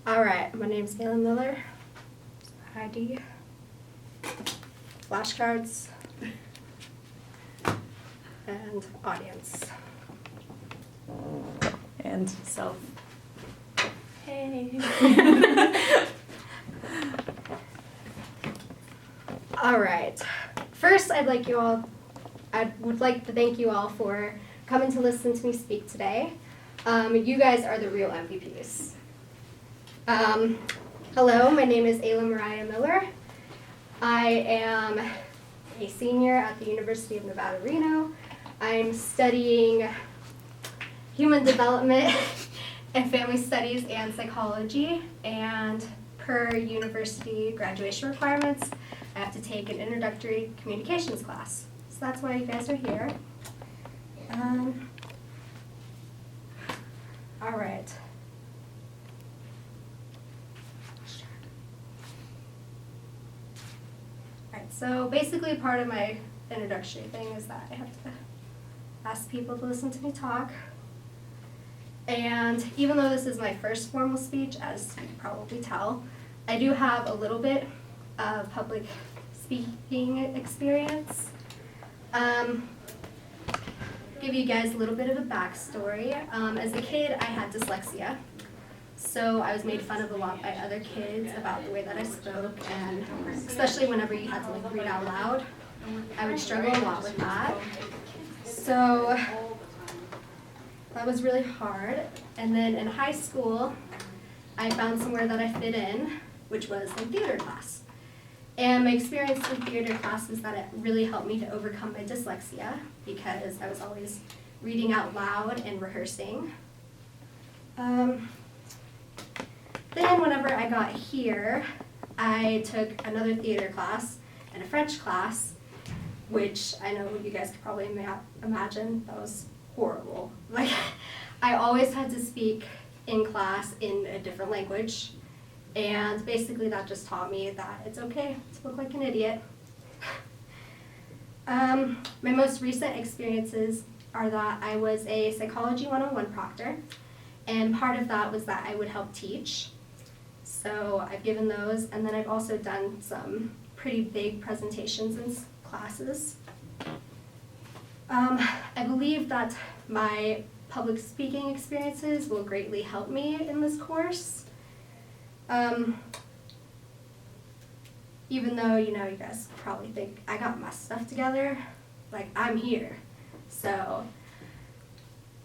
All right, my name's Aylin Miller. ID, flashcards, and audience. And Self. Hey. All right. First, I would like to thank you all for coming to listen to me speak today. You guys are the real MVPs. Hello, my name is Ayla Mariah Miller. I am a senior at the University of Nevada, Reno. I'm studying human development and family studies and psychology, and per university graduation requirements, I have to take an introductory communications class. So that's why you guys are here. All right. Alright, so basically part of my introductory thing is that I have to ask people to listen to me talk. And even though this is my first formal speech, as you can probably tell, I do have a little bit of public speaking experience. Give you guys a little bit of a backstory. As a kid, I had dyslexia. So I was made fun of a lot by other kids about the way that I spoke, and especially whenever you had to read out loud, I would struggle a lot with that. So that was really hard. And then in high school, I found somewhere that I fit in, which was in theater class. And my experience in theater class is that it really helped me to overcome my dyslexia because I was always reading out loud and rehearsing. Then whenever I got here, I took another theater class and a French class, which I know you guys could probably imagine that was horrible. Like, I always had to speak in class in a different language, and basically that just taught me that it's okay to look like an idiot. My most recent experiences are that I was a Psychology 101 proctor, and part of that was that I would help teach. So I've given those, and then I've also done some pretty big presentations in classes. I believe that my public speaking experiences will greatly help me in this course. Even though, you guys probably think I got my stuff together, like, I'm here. So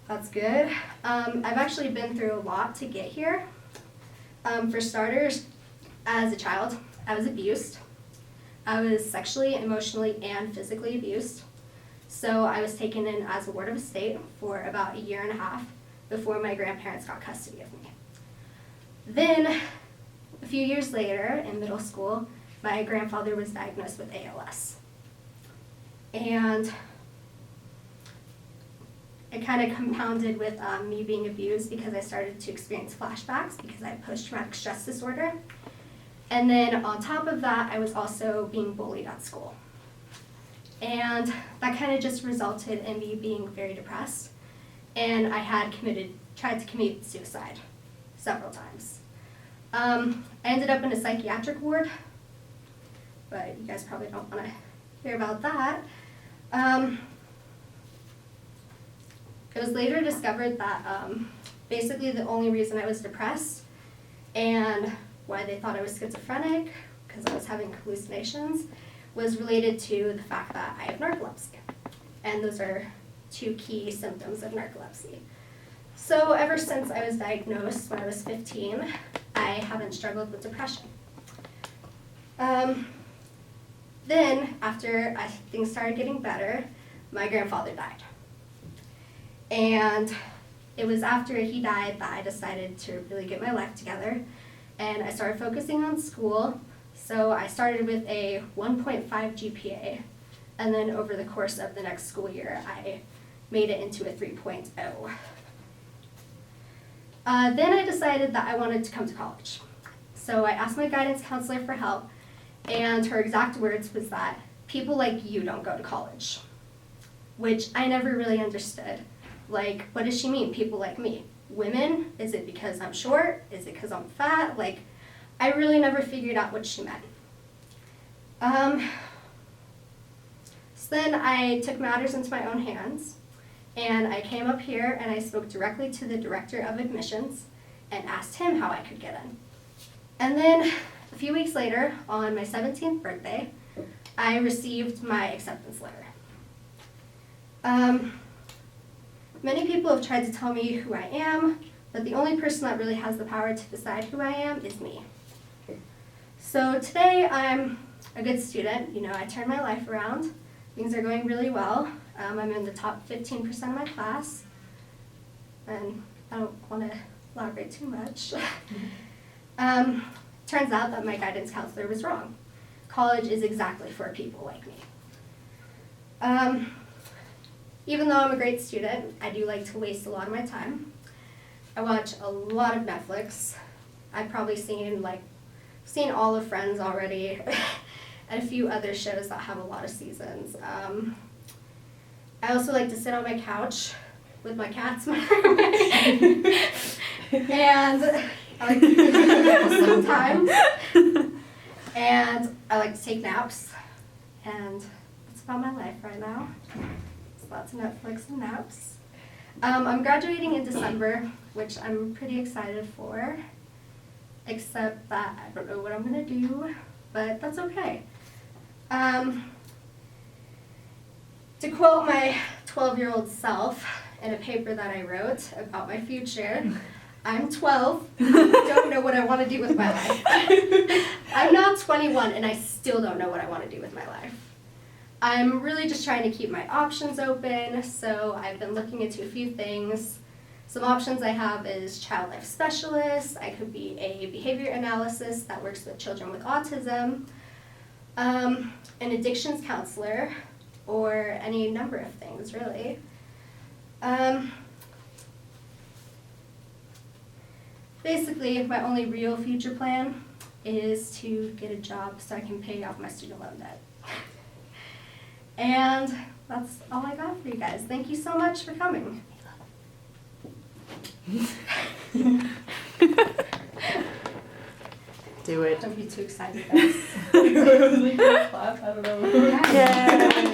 that's good. I've actually been through a lot to get here. For starters, as a child, I was abused. I was sexually, emotionally, and physically abused. So I was taken in as a ward of estate for about 1.5 years before my grandparents got custody of me. Then, a few years later, in middle school, my grandfather was diagnosed with ALS. And it kind of compounded with me being abused because I started to experience flashbacks because I had post-traumatic stress disorder. And then on top of that, I was also being bullied at school. And that kind of just resulted in me being very depressed. And I had tried to commit suicide several times. I ended up in a psychiatric ward, but you guys probably don't want to hear about that. It was later discovered that basically the only reason I was depressed and why they thought I was schizophrenic, because I was having hallucinations, was related to the fact that I have narcolepsy. And those are 2 key symptoms of narcolepsy. So ever since I was diagnosed when I was 15, I haven't struggled with depression. Then, after things started getting better, my grandfather died. And it was after he died that I decided to really get my life together, and I started focusing on school. So I started with a 1.5 GPA, and then over the course of the next school year, I made it into a 3.0. Then I decided that I wanted to come to college. So I asked my guidance counselor for help, and her exact words was that people like you don't go to college, which I never really understood. Like, what does she mean, people like me? women? Is it because I'm short? Is it because I'm fat? Like, I really never figured out what she meant. So then I took matters into my own hands, and I came up here and I spoke directly to the director of admissions and asked him how I could get in. And then a few weeks later, on my 17th birthday, I received my acceptance letter. Many people have tried to tell me who I am, but the only person that really has the power to decide who I am is me. So today I'm a good student. You know, I turned my life around. Things are going really well. I'm in the top 15% of my class, and I don't want to elaborate too much. Turns out that my guidance counselor was wrong. College is exactly for people like me. Even though I'm a great student, I do like to waste a lot of my time. I watch a lot of Netflix. I've probably seen all of Friends already, and a few other shows that have a lot of seasons. I also like to sit on my couch with my cats, and I like to do sometimes. And I like to take naps, and that's about my life right now. It's lots of Netflix and naps. I'm graduating in December, which I'm pretty excited for, except that I don't know what I'm gonna do, but that's okay. To quote my 12-year-old self in a paper that I wrote about my future, I'm 12, don't know what I want to do with my life. I'm now 21 and I still don't know what I want to do with my life. I'm really just trying to keep my options open, so I've been looking into a few things. Some options I have is child life specialist. I could be a behavior analyst that works with children with autism, an addictions counselor, or any number of things, really. Basically, my only real future plan is to get a job so I can pay off my student loan debt. And that's all I got for you guys. Thank you so much for coming. Do it. Don't be too excited, guys. Clap, I don't know. Yeah.